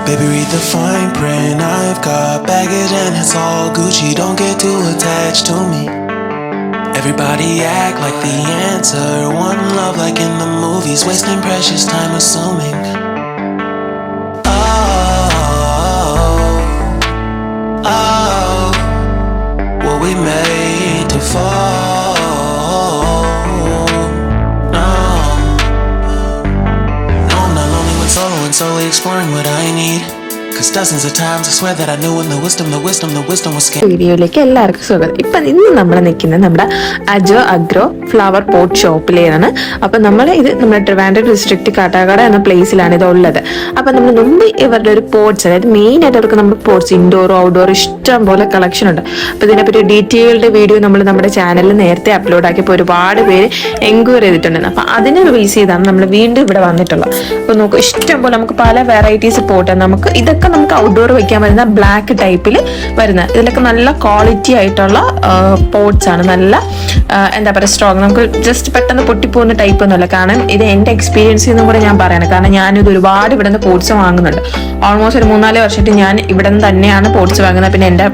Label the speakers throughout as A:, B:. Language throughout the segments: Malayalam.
A: Baby, read the fine print. I've got baggage and it's all Gucci. Don't get too attached to me. Everybody act like the answer. One love like in the movies. Wasting precious time assuming. Oh, were we made to fall? No, I'm not lonely when solo and solely exploring what I need. Cause dozens of times I swear that I knew when the wisdom was scared.
B: വീഡിയോയിലേക്ക് എല്ലാവർക്കും സ്വാഗതം. ഇപ്പം ഇന്ന് നമ്മൾ നിൽക്കുന്നത് നമ്മുടെ അജോ അഗ്രോ ഫ്ലവർ പോട്ട് ഷോപ്പിലെയാണ്. അപ്പം നമ്മുടെ ട്രിവാൻഡ്രം ഡിസ്ട്രിക്ട് കാട്ടാക്കട എന്ന പ്ലേസിലാണ് ഇത് ഉള്ളത്. അപ്പം നമ്മൾ മുമ്പ് ഇവരുടെ ഒരു പോട്ട്സ്, അതായത് മെയിൻ ആയിട്ട് അവർക്ക് നമ്മുടെ പോട്ട്സ് ഇൻഡോറും ഔട്ട്ഡോറും ഇഷ്ടം പോലെ കളക്ഷൻ ഉണ്ട്. അപ്പം ഇതിനെപ്പറ്റി ഡീറ്റെയിൽഡ് വീഡിയോ നമ്മൾ നമ്മുടെ ചാനലിൽ നേരത്തെ അപ്ലോഡ് ആക്കിയപ്പോൾ ഒരുപാട് പേര് എൻക്വയറി ചെയ്തിട്ടുണ്ടായിരുന്നു. അപ്പം അതിനെ ബേസ് ചെയ്താണ് നമ്മൾ വീണ്ടും ഇവിടെ വന്നിട്ടുള്ളത്. അപ്പോൾ നമുക്ക് ഇഷ്ടം പോലെ നമുക്ക് പല വെറൈറ്റീസ് പോട്ട് നമുക്ക് ഔട്ട്ഡോർ വെക്കാൻ വരുന്ന ബ്ലാക്ക് ടൈപ്പിൽ വരുന്ന ഇതിലൊക്കെ നല്ല ക്വാളിറ്റി ആയിട്ടുള്ള പോട്ട്സ് ആണ്. നല്ല എന്താ പറയുക, സ്ട്രോങ്, നമുക്ക് ജസ്റ്റ് പെട്ടെന്ന് പൊട്ടിപ്പോകുന്ന ടൈപ്പ് ഒന്നുമല്ല. കാരണം ഇത് എൻ്റെ എക്സ്പീരിയൻസിൽ നിന്നും കൂടെ ഞാൻ പറയണം. കാരണം ഞാനിത് ഒരുപാട് ഇവിടെ നിന്ന് പോട്ട്സ് വാങ്ങുന്നുണ്ട്. ഓൾമോസ്റ്റ് ഒരു 3-4 വർഷമായിട്ട് ഞാൻ ഇവിടെ നിന്ന് തന്നെയാണ് പോട്ട്സ് വാങ്ങുന്നത്. പിന്നെ എൻ്റെ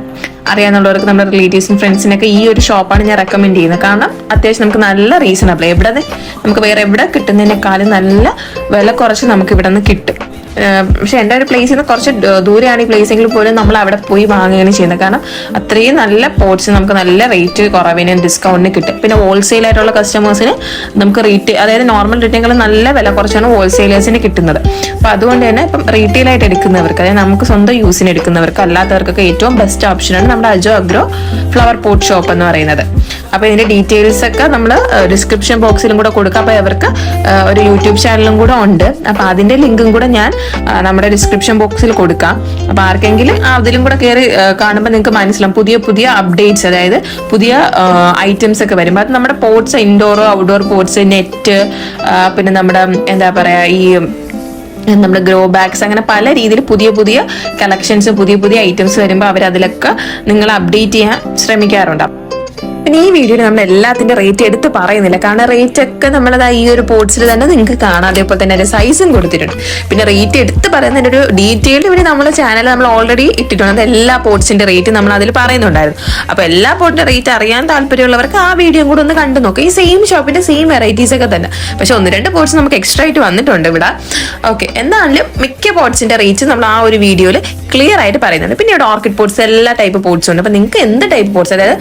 B: അറിയാവുന്നവർക്ക്, നമ്മുടെ റിലേറ്റീവ്സും ഫ്രണ്ട്സിനൊക്കെ ഈ ഒരു ഷോപ്പാണ് ഞാൻ റെക്കമെൻഡ് ചെയ്യുന്നത്. കാരണം അത്യാവശ്യം നമുക്ക് നല്ല റീസണബിൾ, നമുക്ക് വേറെ എവിടെ കിട്ടുന്നതിനേക്കാളും നല്ല വില കുറച്ച് നമുക്ക് ഇവിടെ നിന്ന് കിട്ടും. പക്ഷെ എൻ്റെ ഒരു പ്ലേസിൽ നിന്ന് കുറച്ച് ദൂരെയാണ് ഈ പ്ലേസെങ്കിൽ പോലും നമ്മൾ അവിടെ പോയി വാങ്ങുകയാണ് ചെയ്യുന്നത്. കാരണം അത്രയും നല്ല പോട്ട്സ് നമുക്ക് നല്ല റേറ്റ് കുറവിന് ഡിസ്കൗണ്ടിന് കിട്ടും. പിന്നെ ഹോൾസെയിൽ ആയിട്ടുള്ള കസ്റ്റമേഴ്സിന് നമുക്ക് അതായത് നോർമൽ റേറ്റിനേക്കാളും നല്ല വില കുറച്ചാണ് ഹോൾസെയിലേഴ്സിന് കിട്ടുന്നത്. അപ്പോൾ അതുകൊണ്ട് തന്നെ ഇപ്പം റീറ്റെയിലായിട്ട് എടുക്കുന്നവർക്ക്, അതായത് നമുക്ക് സ്വന്തം യൂസിന് എടുക്കുന്നവർക്ക് അല്ലാത്തവർക്കൊക്കെ ഏറ്റവും ബെസ്റ്റ് ഓപ്ഷനാണ് നമ്മുടെ Ajo agro flower pot shop എന്ന് പറയുന്നത്. അപ്പോൾ ഇതിന്റെ ഡീറ്റെയിൽസ് ഒക്കെ നമ്മൾ ഡിസ്ക്രിപ്ഷൻ ബോക്സിലും കൂടെ കൊടുക്കാം. അപ്പോൾ അവർക്ക് ഒരു യൂട്യൂബ് ചാനലും കൂടെ ഉണ്ട്. അപ്പോൾ അതിന്റെ ലിങ്കും കൂടെ ഞാൻ നമ്മുടെ ഡിസ്ക്രിപ്ഷൻ ബോക്സിൽ കൊടുക്കാം. അപ്പോൾ ആർക്കെങ്കിലും അതിലും കൂടെ കയറി കാണുമ്പോൾ നിങ്ങൾക്ക് മനസ്സിലാവും പുതിയ പുതിയ അപ്ഡേറ്റ്സ്, അതായത് പുതിയ ഐറ്റംസ് ഒക്കെ വരുമ്പോൾ അത് നമ്മുടെ പോട്ട്സ്, ഇൻഡോറോ ഔട്ട്ഡോർ പോട്ട്സ്, നെറ്റ്, പിന്നെ നമ്മുടെ എന്താ പറയാ ഈ നമ്മുടെ ഗ്രോ ബാഗ്സ്, അങ്ങനെ പല രീതിയിൽ പുതിയ പുതിയ കളക്ഷൻസ്, പുതിയ പുതിയ ഐറ്റംസ് വരുമ്പോൾ അവർ അതിലൊക്കെ നിങ്ങൾ അപ്ഡേറ്റ് ചെയ്യാൻ ശ്രമിക്കാറുണ്ട്. പിന്നെ ഈ വീഡിയോയിൽ നമ്മൾ എല്ലാത്തിന്റെ റേറ്റ് എടുത്ത് പറയുന്നില്ല. കാരണം റേറ്റ് ഒക്കെ നമ്മളത് ഈ ഒരു പോട്ട്സിൽ തന്നെ നിങ്ങൾക്ക് കാണാം. അതേപോലെ തന്നെ അതിന്റെ സൈസും കൊടുത്തിട്ടുണ്ട്. പിന്നെ റേറ്റ് എടുത്ത് പറയുന്നതിന്റെ ഒരു ഡീറ്റെയിൽഡ് ഇവിടെ നമ്മുടെ ചാനൽ നമ്മൾ ഓൾറെഡി ഇട്ടിട്ടുണ്ട്. എല്ലാ പോട്ട്സിന്റെ റേറ്റ് നമ്മൾ അതിൽ പറയുന്നുണ്ടായിരുന്നു. അപ്പൊ എല്ലാ പോട്ടിന്റെ റേറ്റ് അറിയാൻ താല്പര്യമുള്ളവർക്ക് ആ വീഡിയോ കൂടെ ഒന്ന് കണ്ടു നോക്കുക. ഈ സെയിം ഷോപ്പിന്റെ സെയിം വെറൈറ്റീസ് ഒക്കെ തന്നെ, പക്ഷെ 1-2 പോട്ട്സ് നമുക്ക് എക്സ്ട്രാ ആയിട്ട് വന്നിട്ടുണ്ട് ഇവിടെ. ഓക്കെ, എന്നാലും മിക്ക പോട്ട്സിന്റെ റേറ്റ് നമ്മൾ ആ ഒരു വീഡിയോയിൽ ക്ലിയർ ആയിട്ട് പറയുന്നുണ്ട്. പിന്നെ ഇവിടെ ഓർക്കിഡ് പോട്ട്സ്, എല്ലാ ടൈപ്പ് പോട്ട്സും ഉണ്ട്. അപ്പൊ നിങ്ങൾക്ക് എന്ത് ടൈപ്പ് പോട്ട്സ്, അതായത്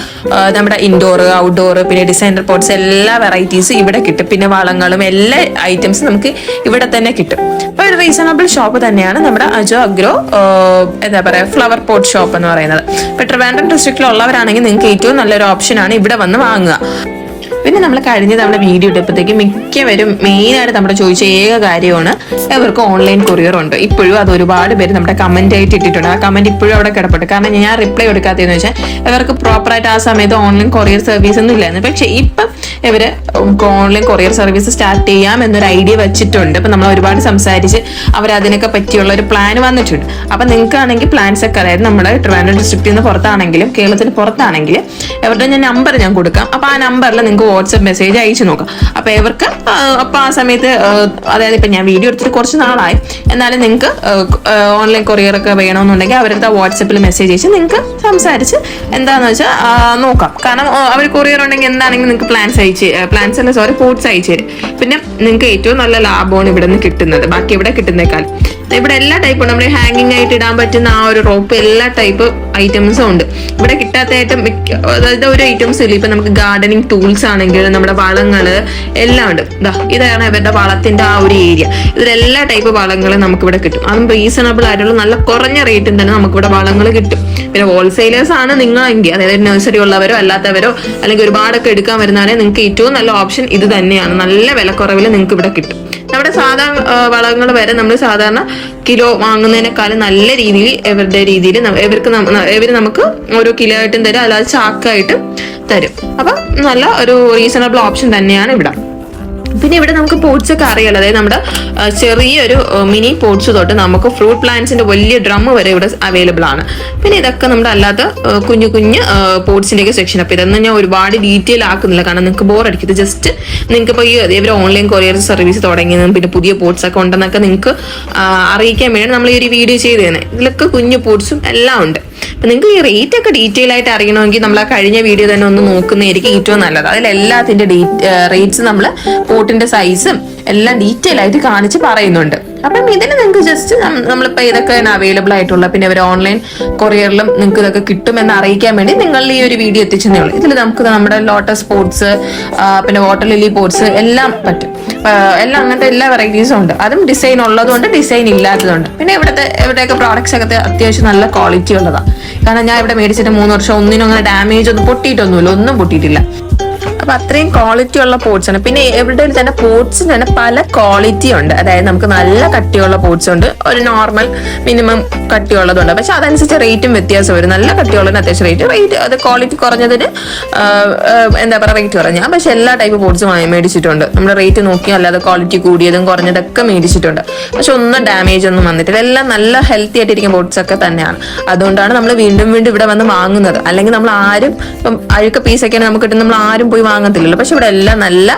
B: നമ്മുടെ ഇൻഡോർ, ഔട്ട്ഡോർ, പിന്നെ ഡിസൈനർ പോട്ട്സ്, എല്ലാ വെറൈറ്റീസും ഇവിടെ കിട്ടും. പിന്നെ വളങ്ങളും എല്ലാ ഐറ്റംസും നമുക്ക് ഇവിടെ തന്നെ കിട്ടും. അപ്പൊ ഒരു റീസണബിൾ ഷോപ്പ് തന്നെയാണ് നമ്മുടെ അജോ അഗ്രോ എന്താ പറയാ ഫ്ലവർ പോട്ട് ഷോപ്പ് എന്ന് പറയുന്നത്. ഇപ്പൊ ട്രിവാൻഡ്രം ഡിസ്ട്രിക്റ്റിലുള്ളവരാണെങ്കിൽ നിങ്ങൾക്ക് ഏറ്റവും നല്ലൊരു ഓപ്ഷനാണ് ഇവിടെ വന്ന് വാങ്ങുക. പിന്നെ നമ്മൾ കഴിഞ്ഞ തവണ വീഡിയോ ഇട്ടപ്പോഴത്തേക്ക് മിക്കവരും മെയിനായിട്ട് നമ്മുടെ ചോദിച്ച ഏക കാര്യമാണ് ഇവർക്ക് ഓൺലൈൻ കൊറിയർ ഉണ്ട്. ഇപ്പോഴും അത് ഒരുപാട് പേര് നമ്മുടെ കമന്റ് ആയിട്ട് ഇട്ടിട്ടുണ്ട്. ആ കമന്റ് ഇപ്പോഴും അവിടെ കിടപ്പുണ്ട്. കാരണം ഞാൻ റിപ്ലൈ കൊടുക്കാത്തതെന്ന് വെച്ചാൽ ഇവർക്ക് പ്രോപ്പറായിട്ട് ആ സമയത്ത് ഓൺലൈൻ കൊറിയർ സർവീസ് ഒന്നും ഇല്ലായിരുന്നു. പക്ഷെ ഇപ്പം ഇവര് ഓൺലൈൻ കൊറിയർ സർവീസ് സ്റ്റാർട്ട് ചെയ്യാം എന്നൊരു ഐഡിയ വെച്ചിട്ടുണ്ട്. അപ്പൊ നമ്മൾ ഒരുപാട് സംസാരിച്ച് അവർ അതിനൊക്കെ പറ്റിയുള്ള ഒരു പ്ലാൻ വന്നിട്ടുണ്ട്. അപ്പൊ നിങ്ങൾക്കാണെങ്കിൽ പ്ലാൻസ് ഒക്കെ, അതായത് നമ്മുടെ ട്രിവാൻഡ്രം ഡിസ്ട്രിക്റ്റിൽ നിന്ന് പുറത്താണെങ്കിലും കേരളത്തിന് പുറത്താണെങ്കിലും ഇവരുടെ നമ്പർ ഞാൻ കൊടുക്കാം. അപ്പൊ ആ നമ്പറിൽ നിങ്ങൾക്ക് വാട്സ്ആപ്പ് മെസ്സേജ് അയച്ചു നോക്കാം. അപ്പൊ ഇവർക്ക് അപ്പൊ ആ സമയത്ത്, അതായത് ഇപ്പൊ ഞാൻ വീഡിയോ എടുത്തിട്ട് കുറച്ച് നാളായി, എന്നാലും നിങ്ങൾക്ക് ഓൺലൈൻ കൊറിയർ ഒക്കെ വേണമെന്നുണ്ടെങ്കിൽ അവരുടെ വാട്സാപ്പിൽ മെസ്സേജ് അയച്ച് നിങ്ങൾക്ക് സംസാരിച്ച് എന്താന്ന് വെച്ചാൽ നോക്കാം. കാരണം അവർ കൊറിയർ ഉണ്ടെങ്കിൽ എന്താണെങ്കിലും നിങ്ങൾക്ക് പോട്ട്സ് അയച്ചു തരും. പിന്നെ നിങ്ങൾക്ക് ഏറ്റവും നല്ല ലാഭമാണ് ഇവിടെ നിന്ന് കിട്ടുന്നത് ബാക്കി ഇവിടെ കിട്ടുന്നേക്കാൾ. ഇവിടെ എല്ലാ ടൈപ്പും നമ്മുടെ ഹാങ്ങിങ് ആയിട്ട് ഇടാൻ പറ്റുന്ന ആ ഒരു റോപ്പ്, എല്ലാ ടൈപ്പ് ഐറ്റംസും ഉണ്ട്. ഇവിടെ കിട്ടാത്ത ഐറ്റം അതായത് ഒരു ഐറ്റംസ് ഇല്ല. ഇപ്പൊ നമുക്ക് ഗാർഡനിങ് ടൂൾസ് ആണെങ്കിൽ നമ്മുടെ വളങ്ങള് എല്ലാം ഉണ്ട്. ഇതാണ് ഇവരുടെ വളത്തിന്റെ ആ ഒരു ഏരിയ. ഇതിലെല്ലാ ടൈപ്പ് വളങ്ങളും നമുക്ക് ഇവിടെ കിട്ടും. അതും റീസണബിൾ ആയിട്ടുള്ള നല്ല കുറഞ്ഞ റേറ്റിൽ തന്നെ നമുക്കിവിടെ വളങ്ങൾ കിട്ടും. പിന്നെ ഹോൾസെയിലേഴ്സ് ആണ് നിങ്ങളെങ്കിൽ, അതായത് നഴ്സറി ഉള്ളവരോ അല്ലാത്തവരോ അല്ലെങ്കിൽ ഒരുപാടൊക്കെ എടുക്കാൻ വരുന്നാലേ നിങ്ങൾക്ക് ഏറ്റവും നല്ല ഓപ്ഷൻ ഇത് തന്നെയാണ്. നല്ല വിലക്കുറവിൽ നിങ്ങൾക്ക് ഇവിടെ കിട്ടും. നമ്മുടെ സാധാ വളങ്ങൾ വരെ നമ്മൾ സാധാരണ കിലോ വാങ്ങുന്നതിനേക്കാളും നല്ല രീതിയിൽ ഇവർ നമുക്ക് ഓരോ കിലോ ആയിട്ടും തരും, അല്ലാതെ ചാക്കായിട്ട് തരും. അപ്പൊ നല്ല ഒരു റീസണബിൾ ഓപ്ഷൻ തന്നെയാണ് ഇവിടെ. പിന്നെ ഇവിടെ നമുക്ക് പോട്ട്സ് ഒക്കെ അറിയാലോ, അതായത് നമ്മുടെ ചെറിയൊരു മിനി പോട്ട്സ് തൊട്ട് നമുക്ക് ഫ്രൂട്ട് പ്ലാന്റ്സിന്റെ വലിയ ഡ്രം വരെ ഇവിടെ അവൈലബിൾ ആണ്. പിന്നെ ഇതൊക്കെ നമ്മുടെ അല്ലാത്ത കുഞ്ഞു കുഞ്ഞ് പോട്ട്സിന്റെ ഒക്കെ സെക്ഷൻ. അപ്പൊ ഇതൊന്നും ഞാൻ ഒരുപാട് ഡീറ്റെയിൽ ആക്കുന്നില്ല, കാരണം നിങ്ങൾക്ക് ബോർ അടിക്കും. ജസ്റ്റ് നിങ്ങൾക്ക് ഇപ്പോൾ ഈ ഇവർ ഓൺലൈൻ കൊറിയർ സർവീസ് തുടങ്ങിയതും പിന്നെ പുതിയ പോട്ട്സ് ഒക്കെ ഉണ്ടെന്നൊക്കെ നിങ്ങൾക്ക് അറിയിക്കാൻ വേണ്ടി നമ്മൾ ഈ ഒരു വീഡിയോ ചെയ്ത് തന്നെ. ഇതിലൊക്കെ കുഞ്ഞു പോട്ട്സും എല്ലാം ഉണ്ട്. അപ്പൊ നിങ്ങൾക്ക് ഈ റേറ്റ് ഒക്കെ ഡീറ്റെയിൽ ആയിട്ട് അറിയണമെങ്കിൽ നമ്മൾ ആ കഴിഞ്ഞ വീഡിയോ തന്നെ ഒന്ന് നോക്കുന്നതായിരിക്കും ഏറ്റവും നല്ലത്. അതിലെല്ലാത്തിന്റെ റേറ്റ്സ് നമ്മൾ പോട്ടിന്റെ സൈസും എല്ലാം ഡീറ്റെയിൽ ആയിട്ട് കാണിച്ച് പറയുന്നുണ്ട്. അപ്പം ഇതിന് നിങ്ങൾക്ക് ജസ്റ്റ് നമ്മളിപ്പോൾ ഇതൊക്കെ അവൈലബിൾ ആയിട്ടുള്ള, പിന്നെ അവർ ഓൺലൈൻ കൊറിയറിലും നിങ്ങൾക്ക് ഇതൊക്കെ കിട്ടുമെന്ന് അറിയിക്കാൻ വേണ്ടി നിങ്ങളിൽ ഈ ഒരു വീഡിയോ എത്തിച്ചതേ ഉള്ളൂ. ഇതിൽ നമുക്ക് നമ്മുടെ ലോട്ടസ് പോട്ട്സ്, പിന്നെ വാട്ടർ ലില്ലി പോട്ട്സ് എല്ലാം പറ്റും. എല്ലാം അങ്ങനത്തെ എല്ലാ വെറൈറ്റീസും ഉണ്ട്. അതും ഡിസൈൻ ഉള്ളതുകൊണ്ട് ഡിസൈൻ ഇല്ലാത്തതുണ്ട്. പിന്നെ ഇവിടെയൊക്കെ പ്രോഡക്ട്സ് ഒക്കെ അത്യാവശ്യം നല്ല ക്വാളിറ്റി ഉള്ളതാണ്. കാരണം ഞാൻ ഇവിടെ മേടിച്ചിട്ട് 3 വർഷം ഒന്നിനും അങ്ങനെ ഡാമേജ് ഒന്നും പൊട്ടിയിട്ടൊന്നുമില്ല, ഒന്നും പൊട്ടിയിട്ടില്ല. അപ്പൊ അത്രയും ക്വാളിറ്റി ഉള്ള പോട്ട്സ് ആണ്. പിന്നെ എവിടെ തന്നെ പോട്ട്സിന് തന്നെ പല ക്വാളിറ്റി ഉണ്ട്. അതായത് നമുക്ക് നല്ല കട്ടിയുള്ള പോട്ട്സ് ഉണ്ട്, ഒരു നോർമൽ മിനിമം കട്ടിയുള്ളതുണ്ട്. പക്ഷെ അതനുസരിച്ച് റേറ്റും വ്യത്യാസം വരും. നല്ല കട്ടിയുള്ളതിന് അത്യാവശ്യം റേറ്റ് അത് ക്വാളിറ്റി കുറഞ്ഞതിന് എന്താ പറയുക റേറ്റ് കുറഞ്ഞ. പക്ഷെ എല്ലാ ടൈപ്പ് പോട്ട്സും മേടിച്ചിട്ടുണ്ട്. നമ്മുടെ റേറ്റ് നോക്കി അല്ലാതെ ക്വാളിറ്റി കൂടിയതും കുറഞ്ഞതൊക്കെ മേടിച്ചിട്ടുണ്ട്. പക്ഷെ ഒന്നും ഡാമേജ് ഒന്നും വന്നിട്ടില്ല. എല്ലാം നല്ല ഹെൽത്തി ആയിട്ടിരിക്കുന്ന പോട്ട്സ് ഒക്കെ തന്നെയാണ്. അതുകൊണ്ടാണ് നമ്മൾ വീണ്ടും വീണ്ടും ഇവിടെ വന്ന് വാങ്ങുന്നത്. അല്ലെങ്കിൽ നമ്മൾ ആരും ഇപ്പം അഴുക്ക പീസൊക്കെയാണ് നമുക്ക് കിട്ടുന്നത്, നമ്മൾ ആരും പോയി വാങ്ങത്തില്ലല്ലോ. പക്ഷെ ഇവിടെ എല്ലാം നല്ല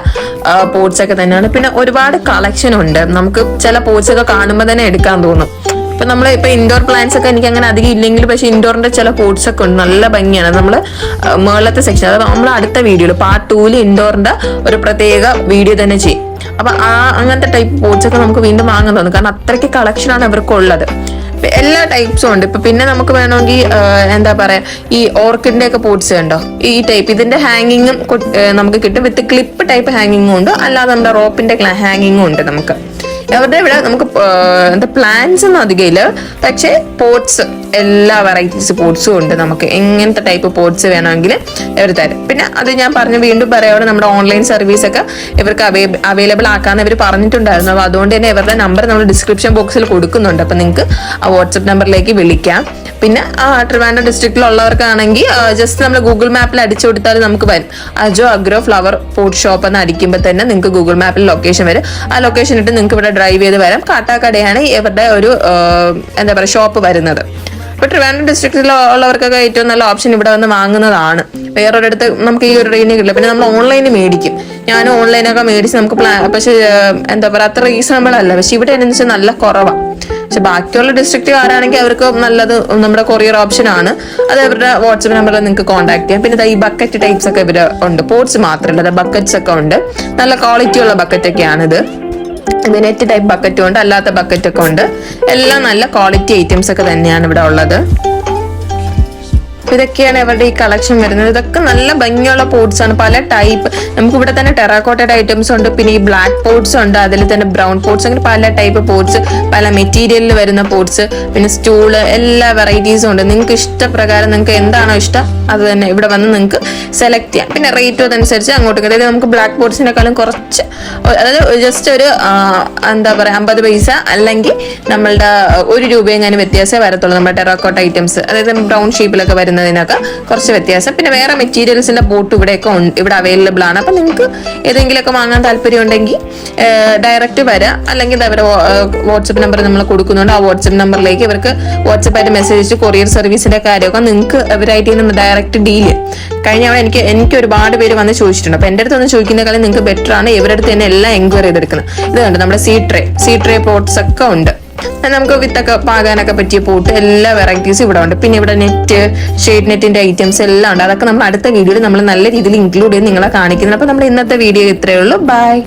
B: പോട്ട്സ് ഒക്കെ തന്നെയാണ്. പിന്നെ ഒരുപാട് കളക്ഷൻ ഉണ്ട്. നമുക്ക് ചില പോട്ട്സ് ഒക്കെ കാണുമ്പോൾ തന്നെ എടുക്കാൻ തോന്നും. ഇപ്പൊ നമ്മൾ ഇപ്പൊ ഇൻഡോർ പ്ലാന്റ്സ് ഒക്കെ എനിക്ക് അങ്ങനെ അധികം ഇല്ലെങ്കിൽ, പക്ഷെ ഇൻഡോറിന്റെ ചില പോട്ട്സ് ഒക്കെ ഉണ്ട്, നല്ല ഭംഗിയാണ്. നമ്മൾ മേളത്തെ സെക്ഷൻ, അതായത് നമ്മൾ അടുത്ത വീഡിയോയിൽ പാർട്ട് 2 ഇൻഡോറിന്റെ ഒരു പ്രത്യേക വീഡിയോ തന്നെ ചെയ്യും. അപ്പൊ അങ്ങനത്തെ ടൈപ്പ് പോട്ട്സ് ഒക്കെ നമുക്ക് വീണ്ടും വാങ്ങാൻ തോന്നും, കാരണം അത്രയ്ക്ക് കളക്ഷനാണ് ഇവർക്കുള്ളത്. എല്ലാ ടൈപ്സും ഉണ്ട്. ഇപ്പൊ പിന്നെ നമുക്ക് വേണമെങ്കിൽ എന്താ പറയാ, ഈ ഓർക്കിഡിന്റെ ഒക്കെ പോട്ട്സ് ഉണ്ടോ, ഈ ടൈപ്പ് ഇതിന്റെ ഹാങ്ങിങ്ങും നമുക്ക് കിട്ടും. വിത്ത് ക്ലിപ്പ് ടൈപ്പ് ഹാങ്ങിങ്ങും ഉണ്ട്, അല്ലാതെ നമ്മുടെ റോപ്പിന്റെ ഹാങ്ങിങ്ങും ഉണ്ട്. നമുക്ക് അവരുടെ ഇവിടെ നമുക്ക് എന്താ പ്ലാന്റ്സ് ഒന്നും അധികം ഇല്ല, പക്ഷേ പോട്ട്സ് എല്ലാ വെറൈറ്റീസ് പോട്ട്സും ഉണ്ട്. നമുക്ക് എങ്ങനത്തെ ടൈപ്പ് പോട്ട്സ് വേണമെങ്കിൽ ഇവർ തരും. പിന്നെ അത് ഞാൻ പറഞ്ഞു വീണ്ടും പറയാതെ നമ്മുടെ ഓൺലൈൻ സർവീസ് ഒക്കെ ഇവർക്ക് അവൈലബിൾ ആക്കാന്ന് ഇവർ പറഞ്ഞിട്ടുണ്ടായിരുന്നു. അപ്പോൾ അതുകൊണ്ട് തന്നെ ഇവരുടെ നമ്പർ നമ്മൾ ഡിസ്ക്രിപ്ഷൻ ബോക്സിൽ കൊടുക്കുന്നുണ്ട്. അപ്പം നിങ്ങൾക്ക് ആ വാട്സപ്പ് നമ്പറിലേക്ക് വിളിക്കാം. പിന്നെ ട്രിവാൻഡ്രം ഡിസ്ട്രിക്റ്റിലുള്ളവർക്കാണെങ്കിൽ ജസ്റ്റ് നമ്മൾ ഗൂഗിൾ മാപ്പിൽ അടിച്ചു കൊടുത്താൽ നമുക്ക് വരും. Ajo agro flower pot shop എന്ന് അടിക്കുമ്പോൾ തന്നെ നിങ്ങൾക്ക് ഗൂഗിൾ മാപ്പിൽ ലൊക്കേഷൻ വരും. ആ ലൊക്കേഷൻ ഇട്ട് നിങ്ങൾക്ക് ഇവിടെ ഡ്രൈവ് ചെയ്ത് വരാം. കാട്ടാക്കടയാണ് ഇവരുടെ ഒരു എന്താ പറയുക ഷോപ്പ് വരുന്നത്. ഇപ്പൊ ട്രിവാൻഡ്രം ഡിസ്ട്രിക്റ്റിലുള്ളവർക്കൊക്കെ ഏറ്റവും നല്ല ഓപ്ഷൻ ഇവിടെ വന്ന് വാങ്ങുന്നതാണ്. വേറൊരിടത്ത് നമുക്ക് ഈ ഒരു റേഞ്ച് കിട്ടില്ല. പിന്നെ നമ്മൾ ഓൺലൈനിൽ മേടിക്കും. ഞാൻ ഓൺലൈനൊക്കെ മേടിച്ച് നമുക്ക് പക്ഷെ എന്താ പറയുക അത്ര റീസണബിൾ അല്ല. പക്ഷെ ഇവിടെ എന്ന് വെച്ചാൽ നല്ല കുറവാണ്. പക്ഷെ ബാക്കിയുള്ള ഡിസ്ട്രിക്റ്റുകാരാണെങ്കിൽ അവർക്ക് നല്ലത് നമ്മുടെ കൊറിയർ ഓപ്ഷൻ ആണ്. അത് അവരുടെ വാട്സപ്പ് നമ്പറിൽ നിങ്ങൾക്ക് കോൺടാക്ട് ചെയ്യാം. പിന്നെ ഈ ബക്കറ്റ് ടൈപ്സ് ഒക്കെ ഇവര് ഉണ്ട്. പോട്ട്സ് മാത്രമല്ല, ബക്കറ്റ്സ് ഒക്കെ ഉണ്ട്. നല്ല ക്വാളിറ്റി ഉള്ള ബക്കറ്റ് ഒക്കെയാണിത്. നെറ്റ് ടൈപ്പ് ബക്കറ്റും ഉണ്ട്, അല്ലാത്ത ബക്കറ്റ് ഒക്കെ ഉണ്ട്. എല്ലാം നല്ല ക്വാളിറ്റി ഐറ്റംസ് ഒക്കെ തന്നെയാണ് ഇവിടെ ഉള്ളത്. ഇതൊക്കെയാണ് ഇവരുടെ ഈ കളക്ഷൻ വരുന്നത്. ഇതൊക്കെ നല്ല ഭംഗിയുള്ള പോട്ട്സ് ആണ്, പല ടൈപ്പ്. നമുക്ക് ഇവിടെ തന്നെ ടെറാക്കോട്ടയുടെ ഐറ്റംസ് ഉണ്ട്, പിന്നെ ഈ ബ്ലാക്ക് പോട്ട്സ് ഉണ്ട്, അതിൽ തന്നെ ബ്രൗൺ പോട്ട്സ്, അങ്ങനെ പല ടൈപ്പ് പോട്ട്സ്, പല മെറ്റീരിയലിൽ വരുന്ന പോട്ട്സ്, പിന്നെ സ്റ്റൂള്, എല്ലാ വെറൈറ്റീസും ഉണ്ട്. നിങ്ങൾക്ക് ഇഷ്ടപ്രകാരം നിങ്ങൾക്ക് എന്താണോ ഇഷ്ടം അത് തന്നെ ഇവിടെ വന്ന് നിങ്ങൾക്ക് സെലക്ട് ചെയ്യാം. പിന്നെ റേറ്റും അതനുസരിച്ച് അങ്ങോട്ട്, അതായത് നമുക്ക് ബ്ലാക്ക് പോട്ട്സിനെക്കാളും കുറച്ച്, അതായത് ജസ്റ്റ് ഒരു എന്താ പറയുക 50 പൈസ അല്ലെങ്കിൽ നമ്മളുടെ 1 രൂപ എങ്ങനെ വ്യത്യാസമേ വരത്തുള്ളൂ. നമ്മുടെ ടെറാക്കോട്ട ഐറ്റംസ്, അതായത് ബ്രൗൺ ഷേപ്പിലൊക്കെ വരുന്നതിനൊക്കെ കുറച്ച് വ്യത്യാസം. പിന്നെ വേറെ മെറ്റീരിയൽസിന്റെ ബോട്ട് ഇവിടെയൊക്കെ ഇവിടെ അവൈലബിൾ ആണ്. അപ്പം നിങ്ങൾക്ക് ഏതെങ്കിലുമൊക്കെ വാങ്ങാൻ താല്പര്യം ഉണ്ടെങ്കിൽ ഡയറക്റ്റ് വരാം, അല്ലെങ്കിൽ അവരുടെ വാട്സപ്പ് നമ്പർ നമ്മൾ കൊടുക്കുന്നുണ്ട്. ആ വാട്സപ്പ് നമ്പറിലേക്ക് ഇവർക്ക് വാട്സപ്പായിട്ട് മെസ്സേജ് അയച്ച് കൊറിയർ സർവീസിന്റെ കാര്യമൊക്കെ നിങ്ങൾക്ക് അവരായിട്ട് ഡയറക്റ്റ് ഡീല്. കഴിഞ്ഞ അവിടെ എനിക്ക് ഒരുപാട് പേര് വന്ന് ചോദിച്ചിട്ടുണ്ട്. അപ്പൊ എന്റെ അടുത്ത് വന്ന് ചോദിക്കുന്നേക്കാളും നിങ്ങൾക്ക് ബെറ്റർ ആണ് ഇവരുടെ അടുത്ത് തന്നെ എല്ലാം എൻക്വയറി ചെയ്തെടുക്കുന്നത്. ഇത് കണ്ട് നമ്മുടെ സീ ട്രേ പോട്ട്സ് ഒക്കെ ഉണ്ട്. നമുക്ക് വിത്തൊക്കെ പാകാനൊക്കെ പറ്റിയ പോട്ട് എല്ലാ വെറൈറ്റീസും ഇവിടെ ഉണ്ട്. പിന്നെ ഇവിടെ നെറ്റ്, ഷെയ്ഡ് നെറ്റിന്റെ ഐറ്റംസ് എല്ലാം ഉണ്ട്. അതൊക്കെ നമ്മൾ അടുത്ത വീഡിയോയിൽ നമ്മൾ നല്ല രീതിയിൽ ഇൻക്ലൂഡ് ചെയ്ത് നിങ്ങളെ കാണിക്കുന്നത്. അപ്പൊ നമ്മുടെ ഇന്നത്തെ വീഡിയോ ഇത്രയേ ഉള്ളൂ. ബൈ.